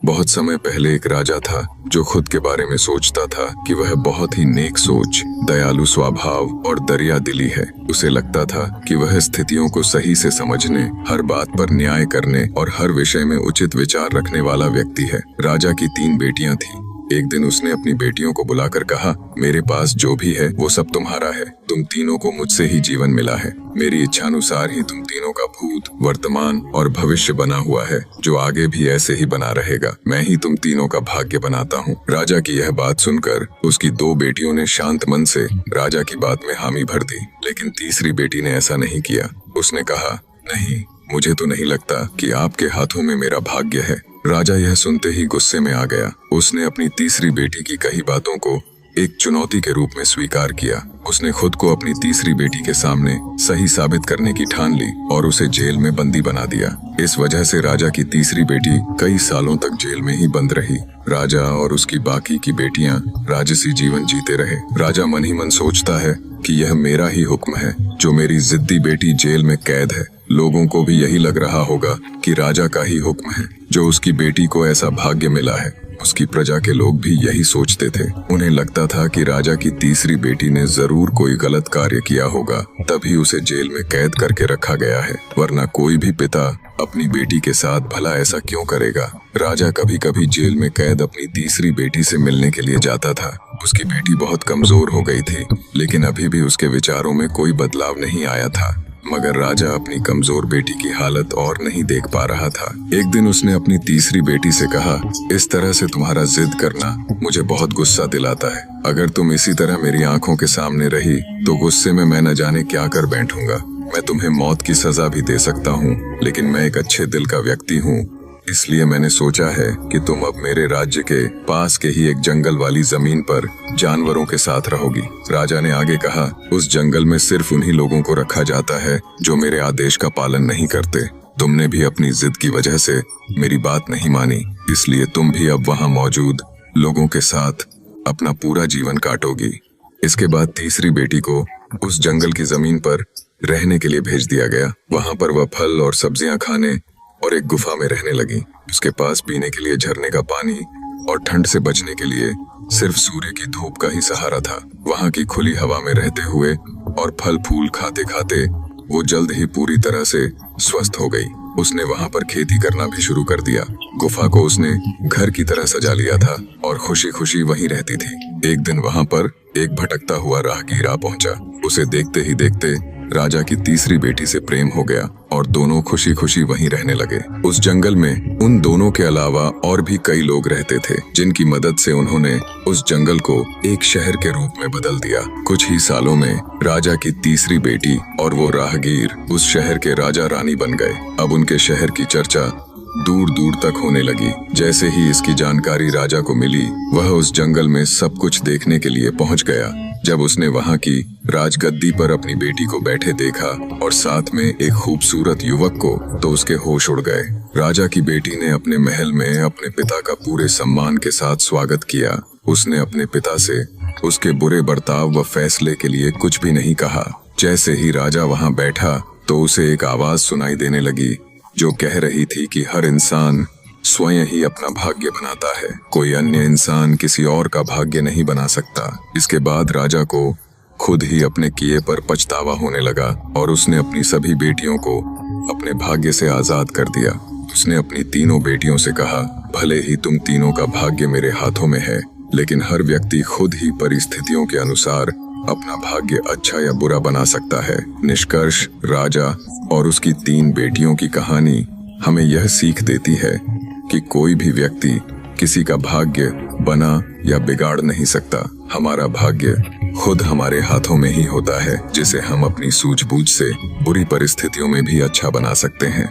बहुत समय पहले एक राजा था जो खुद के बारे में सोचता था कि वह बहुत ही नेक सोच, दयालु स्वभाव और दरिया दिली है। उसे लगता था कि वह स्थितियों को सही से समझने, हर बात पर न्याय करने और हर विषय में उचित विचार रखने वाला व्यक्ति है। राजा की 3 बेटियां थीं। एक दिन उसने अपनी बेटियों को बुलाकर कहा, मेरे पास जो भी है वो सब तुम्हारा है। तुम तीनों को मुझसे ही जीवन मिला है। मेरी इच्छानुसार ही तुम तीनों का भूत, वर्तमान और भविष्य बना हुआ है, जो आगे भी ऐसे ही बना रहेगा। मैं ही तुम तीनों का भाग्य बनाता हूँ। राजा की यह बात सुनकर उसकी 2 बेटियों ने शांत मन से राजा की बात में हामी भर दी, लेकिन तीसरी बेटी ने ऐसा नहीं किया। उसने कहा, नहीं, मुझे तो नहीं लगता कि आपके हाथों में मेरा भाग्य है। राजा यह सुनते ही गुस्से में आ गया। उसने अपनी तीसरी बेटी की कही बातों को एक चुनौती के रूप में स्वीकार किया। उसने खुद को अपनी तीसरी बेटी के सामने सही साबित करने की ठान ली और उसे जेल में बंदी बना दिया। इस वजह से राजा की तीसरी बेटी कई सालों तक जेल में ही बंद रही। राजा और उसकी बाकी की बेटियां राजसी जीवन जीते रहे। राजा मन ही मन सोचता है कि यह मेरा ही हुक्म है, जो मेरी जिद्दी बेटी जेल में कैद है। लोगों को भी यही लग रहा होगा कि राजा का ही हुक्म है जो उसकी बेटी को ऐसा भाग्य मिला है। उसकी प्रजा के लोग भी यही सोचते थे। उन्हें लगता था कि राजा की तीसरी बेटी ने जरूर कोई गलत कार्य किया होगा, तभी उसे जेल में कैद करके रखा गया है, वरना कोई भी पिता अपनी बेटी के साथ भला ऐसा क्यों करेगा। राजा कभी कभी जेल में कैद अपनी तीसरी बेटी से मिलने के लिए जाता था। उसकी बेटी बहुत कमजोर हो गई थी, लेकिन अभी भी उसके विचारों में कोई बदलाव नहीं आया था। मगर राजा अपनी कमजोर बेटी की हालत और नहीं देख पा रहा था। एक दिन उसने अपनी तीसरी बेटी से कहा, इस तरह से तुम्हारा जिद करना मुझे बहुत गुस्सा दिलाता है। अगर तुम इसी तरह मेरी आंखों के सामने रही तो गुस्से में मैं न जाने क्या कर बैठूंगा। मैं तुम्हें मौत की सजा भी दे सकता हूँ, लेकिन मैं एक अच्छे दिल का व्यक्ति हूँ, इसलिए मैंने सोचा है कि तुम अब मेरे राज्य के पास के ही एक जंगल वाली जमीन पर जानवरों के साथ रहोगी। राजा ने आगे कहा, उस जंगल में सिर्फ उन्हीं लोगों को रखा जाता है जो मेरे आदेश का पालन नहीं करते। तुमने भी अपनी जिद की वजह से मेरी बात नहीं मानी, इसलिए तुम भी अब वहाँ मौजूद लोगों के साथ अपना पूरा जीवन काटोगी। इसके बाद तीसरी बेटी को उस जंगल की जमीन पर रहने के लिए भेज दिया गया। वहाँ पर वह फल और सब्जियां खाने और एक गुफा में रहने लगी। उसके पास पीने के लिए झरने का पानी और ठंड से बचने के लिए सिर्फ सूर्य की धूप का ही सहारा था। वहां की खुली हवा में रहते हुए और फल फूल खाते खाते वो जल्द ही पूरी तरह से स्वस्थ हो गई। उसने वहां पर खेती करना भी शुरू कर दिया। गुफा को उसने घर की तरह सजा लिया था और खुशी खुशी वहीं रहती थी। एक दिन वहां पर एक भटकता हुआ राहगीर आ पहुंचा। उसे देखते ही देखते राजा की तीसरी बेटी से प्रेम हो गया और दोनों खुशी खुशी वहीं रहने लगे। उस जंगल में उन दोनों के अलावा और भी कई लोग रहते थे, जिनकी मदद से उन्होंने उस जंगल को एक शहर के रूप में बदल दिया। कुछ ही सालों में राजा की तीसरी बेटी और वो राहगीर उस शहर के राजा रानी बन गए। अब उनके शहर की चर्चा दूर दूर तक होने लगी। जैसे ही इसकी जानकारी राजा को मिली, वह उस जंगल में सब कुछ देखने के लिए पहुंच गया। जब उसने वहां की राजगद्दी पर अपनी बेटी को बैठे देखा और साथ में एक खूबसूरत युवक को, तो उसके होश उड़ गए। राजा की बेटी ने अपने महल में अपने पिता का पूरे सम्मान के साथ स्वागत किया। उसने अपने पिता से उसके बुरे बर्ताव व फैसले के लिए कुछ भी नहीं कहा। जैसे ही राजा वहां बैठा तो उसे एक आवाज सुनाई देने लगी जो कह रही थी कि हर इंसान स्वयं ही अपना भाग्य बनाता है, कोई अन्य इंसान किसी और का भाग्य नहीं बना सकता। इसके बाद राजा को खुद ही अपने किए पर पछतावा होने लगा और उसने अपनी सभी बेटियों को अपने भाग्य से आजाद कर दिया। उसने अपनी तीनों बेटियों से कहा, भले ही तुम तीनों का भाग्य मेरे हाथों में है, लेकिन हर व्यक्ति खुद ही परिस्थितियों के अनुसार अपना भाग्य अच्छा या बुरा बना सकता है। निष्कर्ष, राजा और उसकी 3 बेटियों की कहानी हमें यह सीख देती है कि कोई भी व्यक्ति किसी का भाग्य बना या बिगाड़ नहीं सकता। हमारा भाग्य खुद हमारे हाथों में ही होता है, जिसे हम अपनी सूझबूझ से बुरी परिस्थितियों में भी अच्छा बना सकते हैं।